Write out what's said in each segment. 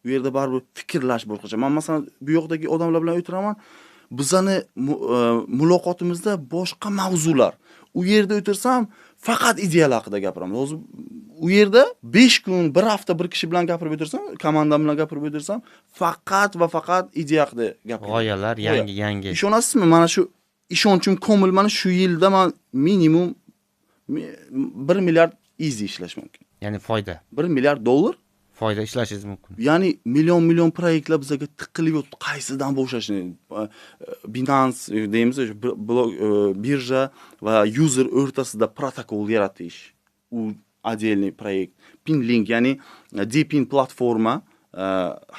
U yerda baribir fikrlash boshqacha. Men masalan bu yoqdagi odamlar bilan o'tiraman. Bizani muloqotimizda boshqa mavzular. U yerda o'tirsam faqat ideyalar haqida gapiramiz. Hozir u yerda 5 kun, 1 hafta bir kishi bilan gapirib o'tirsam, komandam bilan gapirib o'tirsam, faqat va faqat ideya haqida gapiramiz. G'oyalar yangi. Ishonasizmi? Mana shu ishonchim komil, mana shu yilda men minimum 1 milliard easy ishlash mumkin. Ya'ni foyda. 1 milliard dollar Foyda ishlashingiz mumkin. ya'ni million proyektlar bizga tiqilib yotibdi. Qaysidan boshlashni? Binance deymiz, blok birja va user o'rtasida protokol yaratish. U отдельный proyekt. Pinlink, ya'ni Dpin platforma,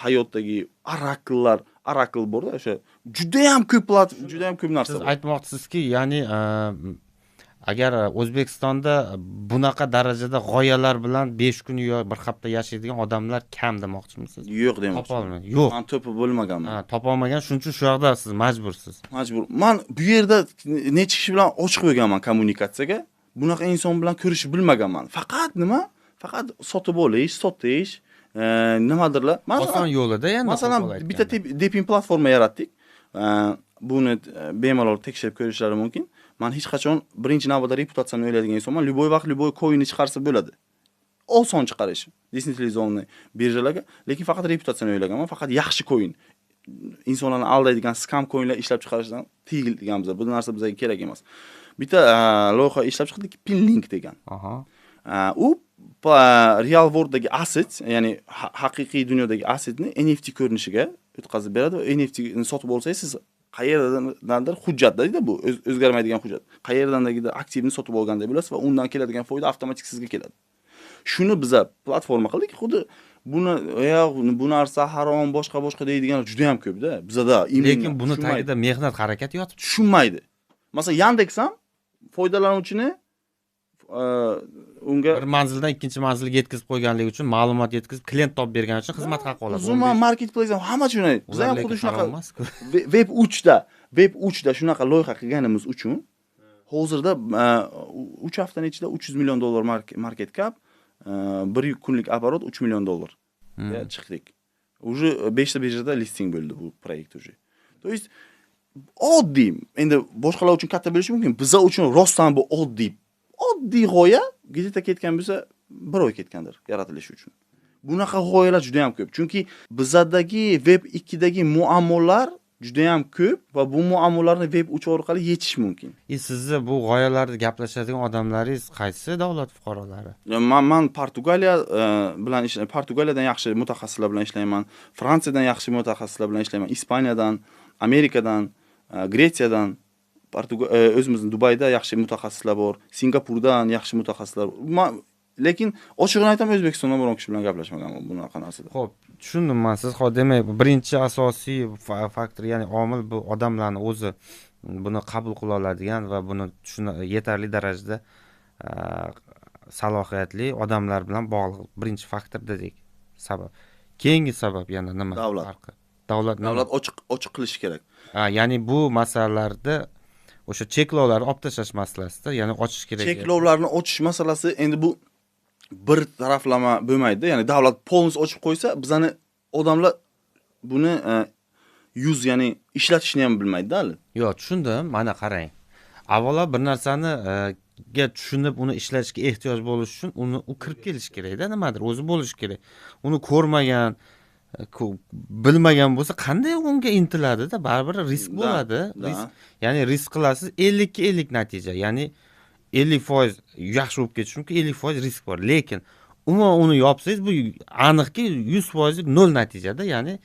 hayotdagi Oracle bor-da, o'sha juda ham ko'p narsa Siz bor. aytmoqchisizki, ya'ni agar O'zbekistonda bunaqa darajada g'oyalar bilan 5 kun yo bir hafta yashaydigan odamlar kam demoqchimisiz? Yo'q demoqchi. Topolmayman. Yo'q. Men to'pi bo'lmaganman. Topolmagan, shuning uchun shu yoqda siz majbursiz. Majbur. Men bu yerda necha kishi bilan ochiq bo'lganman kommunikatsiyaga. Bunaqa inson bilan ko'rishib bilmaganman. Faqat nima? Faqat sotib olish, sotish, nimadirlar. Oson yo'lida endi. Masalan, bitta Dpin platforma yaratdik. Buni bemalol tekshirib ko'rishlari mumkin. Men hech qachon birinchi navbatda reputatsiyani o'ylaydigan insonman. Любой vaqt любой coinni chiqarsa bo'ladi. Oson chiqarish. Desentralizovanniy birjalarga, lekin faqat reputatsiyani o'ylaganman. Faqat yaxshi coin. insonlarni aldaydigan scam coinlar ishlab chiqarishdan tiyilganmiz. Bu narsa bizga kerak emas. Bitta loyiha ishlab chiqdik, Pinlink degan. U real worlddagi asset, ya'ni haqiqiy dunyodagi assetni NFT ko'rinishiga o'tkazib beradi va NFT ni sotib olsangiz siz qayerdandir hujjat deydi bu, o'zgarmaydigan hujjat. Qayerdandir aktivni sotib olganda bo'lasiz va undan keladigan foyda avtomatik sizga keladi. Shuni biz platforma qildik, xuddi bu narsa harom, boshqa deydiganlar juda ham ko'p-da. Bizda lekin buni tagida mehnat harakat yotib tushunmaydi. Masalan, Yandex ham foydalanuvchini unga bir manzildan ikkinchi manzilga yetkazib qo'yganligi uchun, ma'lumot yetkazib, klient topib bergani uchun xizmat haqi oladi. Uzman marketplace ham hamma shunday. Biz ham xuddi shunaqa Web 3da shunaqa loyiha qilganimiz uchun hozirda 3 haftaning ichida $300 million market cap, bir kunlik оборот $3 million chiqdik. Уже 5 ta birjada listing bo'ldi bu proyekt уже. То есть oddiy. Endi boshqalar uchun katta bo'lishi mumkin. Bizlar uchun rostdan bu oddiy g'oya gazeta ketgan bo'lsa, 1 oy ketgandir yaratilishi uchun. Bunaqa g'oyalar juda ham ko'p. Chunki bizdagi Web 2dagi muammolar juda ham ko'p va bu muammolarni Web 3 orqali yechish mumkin. Sizni bu g'oyalarni gaplashadigan odamlaringiz qaysi davlat fuqarolari? Men Portugaliya bilan ishlayman. Portugaliyadan yaxshi mutaxassislar bilan ishlayman. Fransiyadan yaxshi mutaxassislar bilan ishlayman. Ispaniyadan, Amerikadan, Gretsiyadan, o'zimizning Dubayda yaxshi mutaxassislar bor. Singapurdan yaxshi mutaxassislar bor. Lekin ochig'ini aytaman, O'zbekistondan biron kishi bilan gaplashmaganman bunaqa narsada. Xo'p, tushundim men siz. Demak, birinchi asosiy faktor, ya'ni omil bu odamlarning o'zi buni qabul qila oladigan va buni yetarli darajada salohiyatli odamlar bilan bog'liq birinchi faktor dedik. Sabab. Keyingi sabab yana nima? Davlat. Davlat ochiq qilish kerak. Ya'ni bu masalalarda o'sha cheklovlarni olib tashlash masalasida, ya'ni ochish kerak. Cheklovlarni ochish masalasi endi bu bir taraflama bo'lmaydi. Ya'ni davlat polnis ochib qo'ysa, bizani odamlar buni ya'ni ishlatishni ham bilmaydi hali. Yo'q, tushundim. Mana qarang. Avvalo bir narsani ga tushunib uni ishlatishga ehtiyoj bo'lish uchun u kirib kelish kerak-da, nimadir o'zi bo'lish kerak. Uni ko'rmagan, bilmagan bo'lsa qanday unga intiladi-da, baribir risk bo'ladi. Ya'ni risk qilasiz, 50 ga 50 natija. Ya'ni 50% yaxshi bo'lib ketishi mumkin, 50% risk bor. Lekin umuman uni yopsangiz, bu aniqki 100% nol natijada, ya'ni